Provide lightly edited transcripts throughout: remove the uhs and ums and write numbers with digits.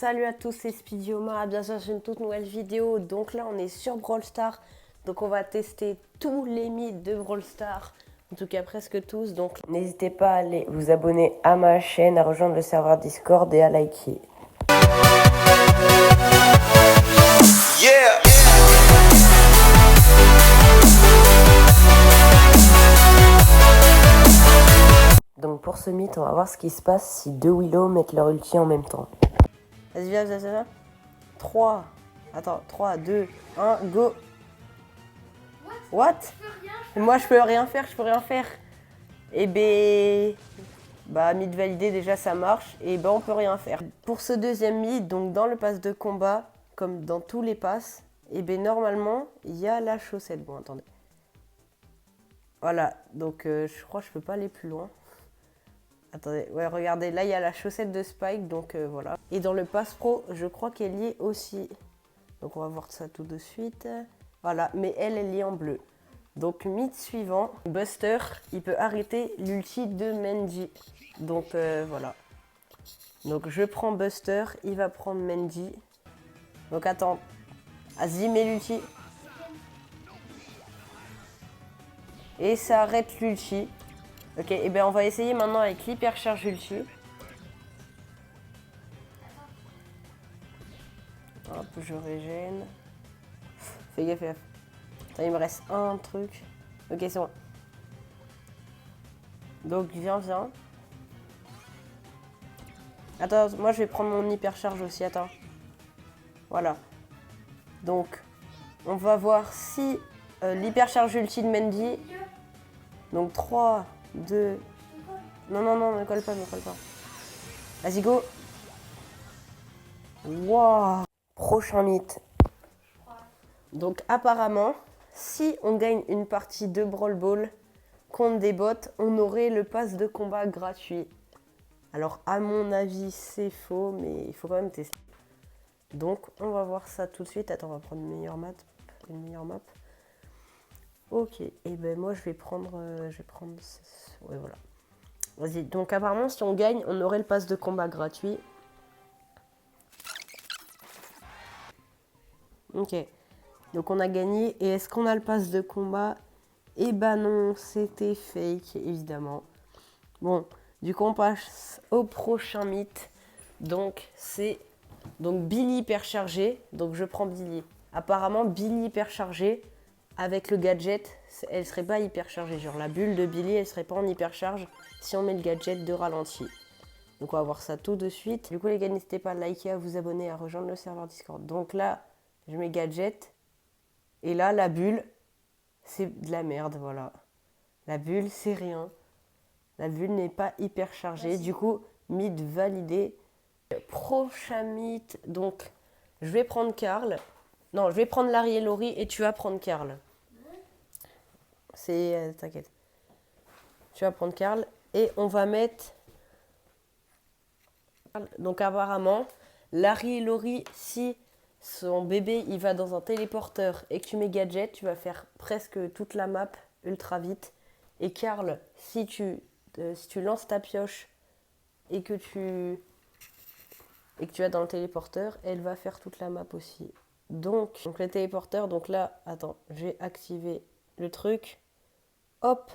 Salut à tous, c'est Speedioma, bienvenue sur une toute nouvelle vidéo. Donc là on est sur Brawl Stars, donc on va tester tous les mythes de Brawl Stars, en tout cas presque tous. Donc n'hésitez pas à aller vous abonner à ma chaîne, à rejoindre le serveur Discord et à liker. Yeah. Donc pour ce mythe, on va voir ce qui se passe si deux Willow mettent leur ulti en même temps. Vas-y, viens. 3, attends, 3, 2, 1, go. What? Moi, je peux rien faire. Et bah, mythe validé, déjà, ça marche. Et bah, on peut rien faire. Pour ce deuxième mythe, donc dans le pass de combat, comme dans tous les passes, et ben normalement, il y a la chaussette. Bon, attendez. Voilà, donc je crois que je peux pas aller plus loin. Attendez, ouais, regardez, là il y a la chaussette de Spike, donc voilà. Et dans le pass pro, je crois qu'elle y est aussi. Donc on va voir ça tout de suite. Voilà, mais elle est liée en bleu. Donc mythe suivant, Buster, il peut arrêter l'ulti de Mendy. Donc voilà. Donc je prends Buster, il va prendre Mendy. Donc attends, vas-y, mets l'ulti. Et ça arrête l'ulti. Ok, et bien on va essayer maintenant avec l'hypercharge ulti. Hop, je régène. Fais gaffe. Attends, il me reste un truc. Ok, c'est bon. Donc viens. Attends, moi je vais prendre mon hypercharge aussi, attends. Voilà. Donc, on va voir si l'hypercharge ulti de Mendy. Donc 3, 2... Non, ne colle pas. Vas-y, go. Wow. Prochain mythe. Donc apparemment, si on gagne une partie de Brawl Ball contre des bots, on aurait le pass de combat gratuit. Alors à mon avis, c'est faux, mais il faut quand même tester. Donc on va voir ça tout de suite. Attends, on va prendre une meilleure map. Ok, et ben moi je vais prendre... Ouais, voilà. Vas-y, donc apparemment si on gagne, on aurait le pass de combat gratuit. Ok, donc on a gagné. Et est-ce qu'on a le pass de combat? Eh ben non, c'était fake, évidemment. Bon, du coup on passe au prochain mythe. Donc c'est Billy hyperchargé. Donc je prends Billy. Apparemment Billy hyperchargé, avec le gadget, elle serait pas hyperchargée. Genre la bulle de Billy, elle serait pas en hypercharge si on met le gadget de ralenti. Donc on va voir ça tout de suite. Du coup les gars, n'hésitez pas à liker, à vous abonner, à rejoindre le serveur Discord. Donc là, je mets gadget. Et là, la bulle, c'est de la merde, voilà. La bulle, c'est rien. La bulle n'est pas hyper chargée. Du coup, mythe validé. Prochain mythe, donc, je vais prendre Karl. Non, je vais prendre Larry et Laurie et tu vas prendre Karl. C'est... t'inquiète. Tu vas prendre Karl et on va mettre... Donc apparemment, Larry et Laurie, si son bébé il va dans un téléporteur et que tu mets gadget, tu vas faire presque toute la map ultra vite. Et Karl, si tu lances ta pioche et que tu vas dans le téléporteur, elle va faire toute la map aussi. Donc le téléporteur, donc là, attends, j'ai activé le truc. Hop.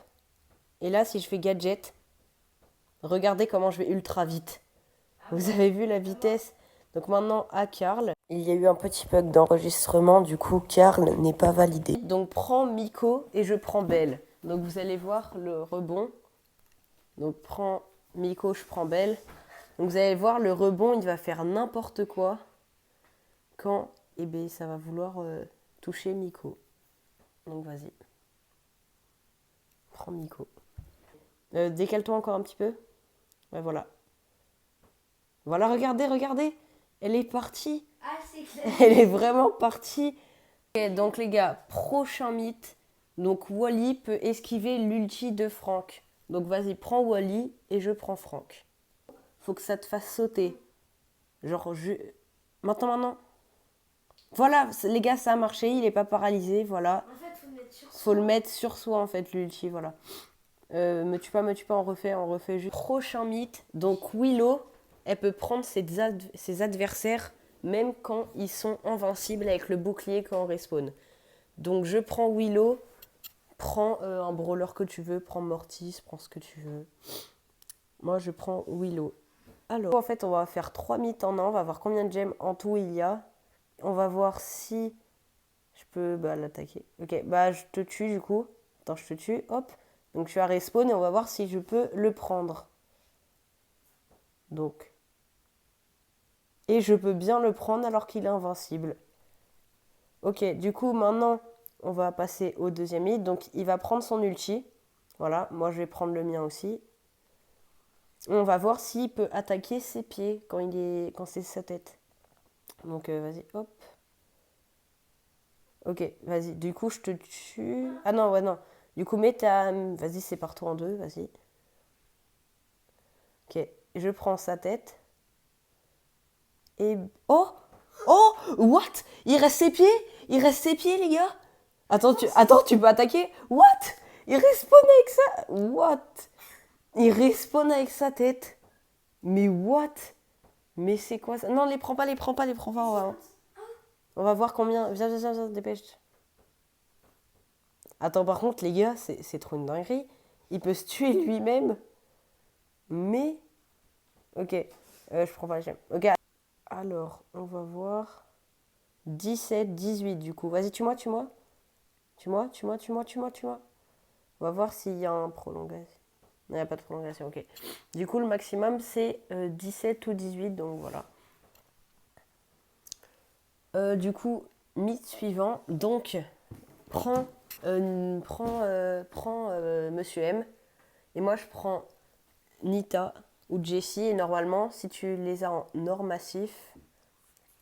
Et là, si je fais gadget, regardez comment je vais ultra vite. Vous avez vu la vitesse? Donc maintenant à Karl, il y a eu un petit bug d'enregistrement, du coup Karl n'est pas validé. Donc prends Miko et je prends Belle. Donc vous allez voir le rebond. Donc prends Miko, je prends Belle. Donc vous allez voir le rebond, il va faire n'importe quoi quand ça va vouloir toucher Miko. Donc vas-y. Prends Miko. Décale-toi encore un petit peu. Ouais, voilà. Voilà, regardez. Elle est partie. Ah, c'est clair. Elle est vraiment partie. Okay, donc les gars, prochain mythe. Donc Wally peut esquiver l'ulti de Franck. Donc vas-y, prends Wally et je prends Franck. Faut que ça te fasse sauter. Genre, Maintenant. Voilà, les gars, ça a marché. Il est pas paralysé, voilà. En fait, faut le mettre sur soi, en fait, l'ulti, voilà. Me tue pas, on refait juste. Prochain mythe. Donc Willow elle peut prendre ses adversaires même quand ils sont invincibles avec le bouclier quand on respawn. Donc je prends Willow, prends un brawler que tu veux, prends Mortis, prends ce que tu veux. Moi je prends Willow. Alors en fait on va faire 3 mythes en un, on va voir combien de gemmes en tout il y a. On va voir si je peux l'attaquer. Ok, je te tue du coup. Attends, je te tue, hop. Donc je suis à respawn et on va voir si je peux le prendre. Donc. Et je peux bien le prendre alors qu'il est invincible. Ok, du coup maintenant on va passer au deuxième mythe. Donc il va prendre son ulti. Voilà, moi je vais prendre le mien aussi. On va voir s'il peut attaquer ses pieds quand c'est sa tête. Donc vas-y, hop. Ok, vas-y. Du coup, je te tue. Ah non, ouais, non. Du coup, mets ta... Vas-y, sépare-toi en deux, vas-y. Ok, je prends sa tête. Et... Oh! Oh! What? Il reste ses pieds? Il reste ses pieds, les gars? Attends, tu peux attaquer? What? Il respawn avec ça? What? Il respawn avec sa tête? Mais what? Mais c'est quoi ça? Non, les prends pas. On va voir combien... Viens, dépêche. Attends, par contre, les gars, c'est trop une dinguerie. Il peut se tuer lui-même. Mais... Ok, je prends pas la gemme. Ok, alors, on va voir... 17, 18 du coup. Vas-y, tue-moi. On va voir s'il y a un prolongation. Non, il n'y a pas de prolongation, ok. Du coup, le maximum, c'est 17 ou 18, donc voilà. Du coup, mythe suivant. Donc, prends Monsieur M. Et moi, je prends Nita ou Jessie. Et normalement, si tu les as en or massif,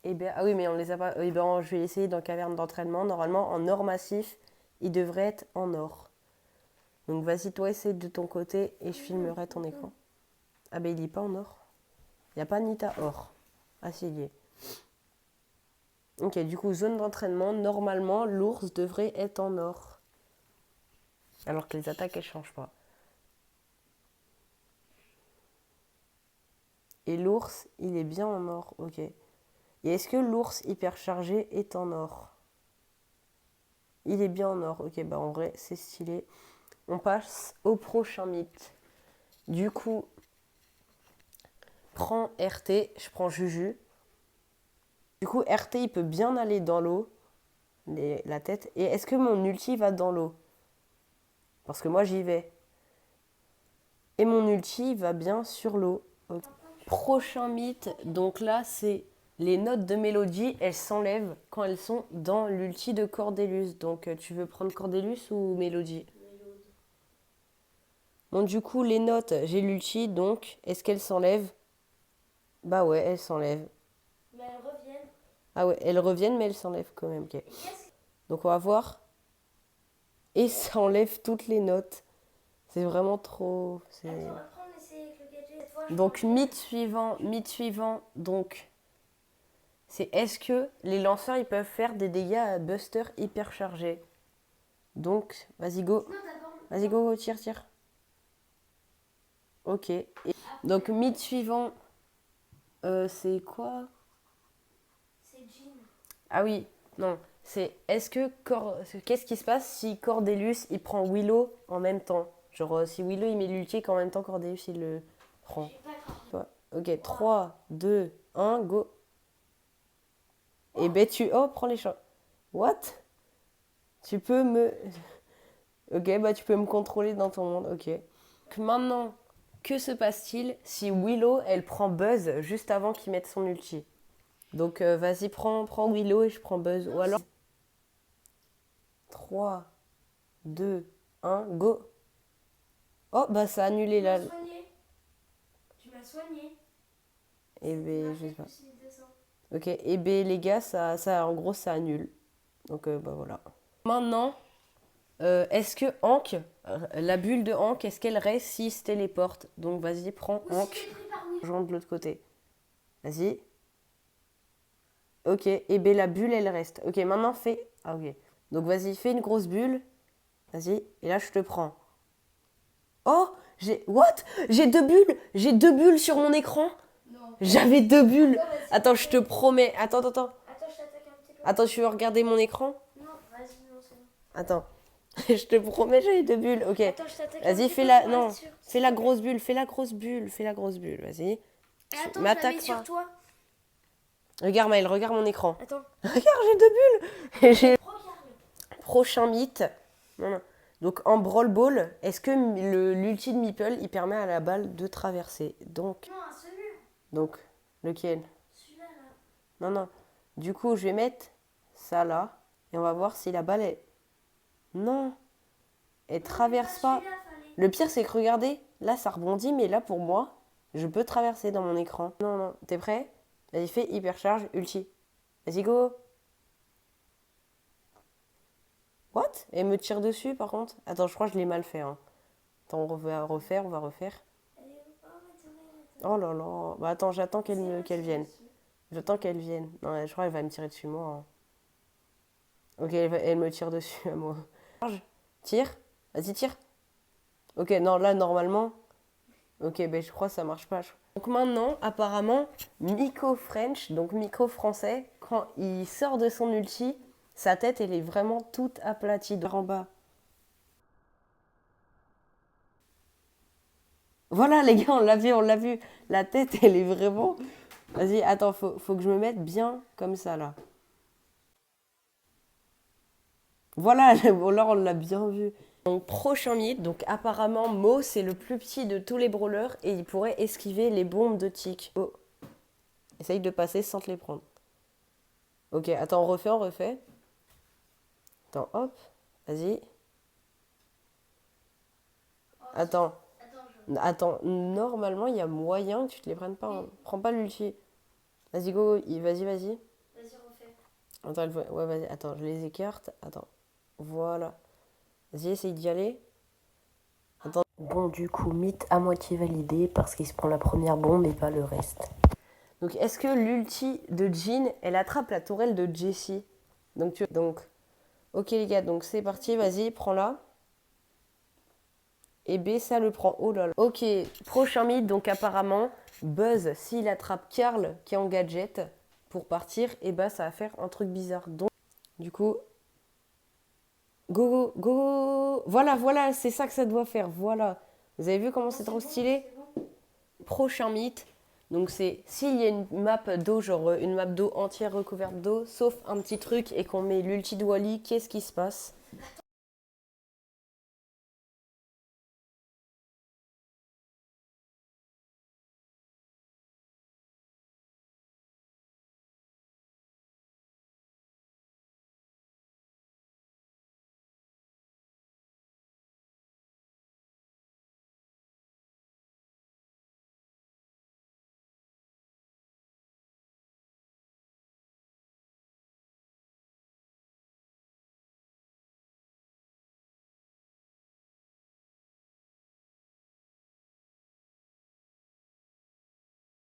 eh bien, ah oui, mais on les a pas. Eh bien, je vais essayer dans caverne d'entraînement. Normalement, en or massif, il devrait être en or. Donc, vas-y, toi, essaie de ton côté et je filmerai ton écran. Ah, ben, il n'est pas en or. Il n'y a pas Nita or. Ah, si, il y est. Ok, du coup, zone d'entraînement. Normalement, l'ours devrait être en or. Alors que les attaques, elles ne changent pas. Et l'ours, il est bien en or. Ok. Et est-ce que l'ours hyper chargé est en or? Il est bien en or. Ok, en vrai, c'est stylé. On passe au prochain mythe. Du coup, prends RT. Je prends Juju. Du coup, RT, il peut bien aller dans l'eau. La tête. Et est-ce que mon ulti va dans l'eau? Parce que moi, j'y vais. Et mon ulti va bien sur l'eau. Okay. Prochain mythe. Donc là, c'est... Les notes de mélodie, elles s'enlèvent quand elles sont dans l'ulti de Cordelius. Donc, tu veux prendre Cordelius ou Mélodie? Bon, du coup, les notes, j'ai l'ulti, donc, est-ce qu'elles s'enlèvent? Bah ouais, elles s'enlèvent. Mais elles reviennent. Ah ouais, elles reviennent, mais elles s'enlèvent quand même. Okay. Donc, on va voir. Et ça enlève toutes les notes. C'est vraiment trop... Attends, après on essaie avec le gadget. Cette fois, donc, mythe suivant, donc... C'est est-ce que les lanceurs ils peuvent faire des dégâts à Buster hyper chargé? Donc, vas-y go. Vas-y go, tire. Ok. Et donc, mythe suivant, c'est quoi? C'est Jean. Ah oui, non. C'est est-ce que qu'est-ce qui se passe si Cordelius il prend Willow en même temps? Genre si Willow il met l'ulti qu'en même temps Cordelius il le prend. Ok, 3, 2, 1, go. Et ben tu... Oh, prends les champs. What? Tu peux me... Ok, tu peux me contrôler dans ton monde, ok. Donc maintenant, que se passe-t-il si Willow, elle prend Buzz juste avant qu'il mette son ulti? Donc vas-y, prends Willow et je prends Buzz. Ou alors... 3, 2, 1, go. Oh, ça a annulé là. Tu m'as soigné. Et ben, je sais pas. Ok, et ben les gars, ça en gros, ça annule. Donc voilà. Maintenant... est-ce que Hank, la bulle de Hank, est-ce qu'elle reste s'il se téléporte? Donc vas-y, prends Hank. Rejoins de l'autre côté. Vas-y. Ok, et bien la bulle, elle reste. Ok, maintenant fais... Ah ok. Donc vas-y, fais une grosse bulle. Vas-y, et là je te prends. Oh, What? J'ai deux bulles sur mon écran. Non. J'avais 2 bulles. Attends, vas-y. Attends, je te promets. Attends. Attends, je t'attaque un petit peu. Attends, tu veux regarder mon écran? Non, vas-y, non, c'est bon. Attends. Je te promets, j'avais 2 bulles. Ok. Attends, je t'attaque un Vas-y, petit fais peu la. pour Non. être sûr. Fais la grosse bulle. Fais la grosse bulle. Fais la grosse bulle. Vas-y. Et attends, je la M'attaque mets sur pas. toi. Regarde, Maëlle, regarde mon écran. Attends. Regarde, j'ai 2 bulles. Et j'ai. Regarde. Prochain mythe. Non. Donc en Brawl Ball, est-ce que l'ulti de Meeple, il permet à la balle de traverser? Donc, Non, celui-là. lequel? Celui-là, là. Non. Du coup, je vais mettre ça là. Et on va voir si la balle est... Non. Elle traverse pas. Celui-là, fallait. Le pire, c'est que regardez, là, ça rebondit. Mais là, pour moi, je peux traverser dans mon écran. Non. T'es prêt? Vas-y, fais hypercharge, ulti. Vas-y, go. What? Elle me tire dessus, par contre. Attends, je crois que je l'ai mal fait. Hein. Attends, on va refaire. Elle est où? Oh, maintenant. Oh là là. Bah attends, j'attends qu'elle vienne. J'attends qu'elle vienne. Non, je crois qu'elle va me tirer dessus, moi. Hein. Ok, elle me tire dessus, à moi. Charge. Tire. Vas-y, tire. Ok, non, là, normalement... Ok, ben je crois que ça marche pas. Donc maintenant, apparemment, Miko French, donc Miko français, quand il sort de son ulti, sa tête, elle est vraiment toute aplatie de en bas. Voilà, les gars, on l'a vu. La tête, elle est vraiment... Vas-y, attends, faut que je me mette bien comme ça, là. Voilà, là, on l'a bien vu. Donc, prochain mythe, donc apparemment, Mo, c'est le plus petit de tous les brawlers et il pourrait esquiver les bombes de tic. Oh, essaye de passer sans te les prendre. Ok, attends, on refait. Attends, hop, vas-y. Attends, normalement, il y a moyen que tu te les prennes pas. Hein. Prends pas l'ulti. Vas-y, go, vas-y. Vas-y, refais. Attends, ouais, vas-y, attends, je les écarte. Attends, voilà. Vas-y, essaye d'y aller. Attends. Bon, du coup, mythe à moitié validé parce qu'il se prend la première bombe et pas le reste. Donc, est-ce que l'ulti de Jean, elle attrape la tourelle de Jessie? Donc, ok les gars, donc c'est parti, vas-y, prends-la. Et B, ça le prend. Oh là là. Ok, prochain mythe, donc apparemment, Buzz, s'il attrape Carl qui est en gadget pour partir, et bah ça va faire un truc bizarre. Donc, du coup, go. Voilà, c'est ça que ça doit faire. Voilà. Vous avez vu comment c'est trop stylé? Prochain mythe. Donc c'est s'il y a une map d'eau, genre une map d'eau entière recouverte d'eau, sauf un petit truc et qu'on met l'ulti de Wally, qu'est-ce qui se passe?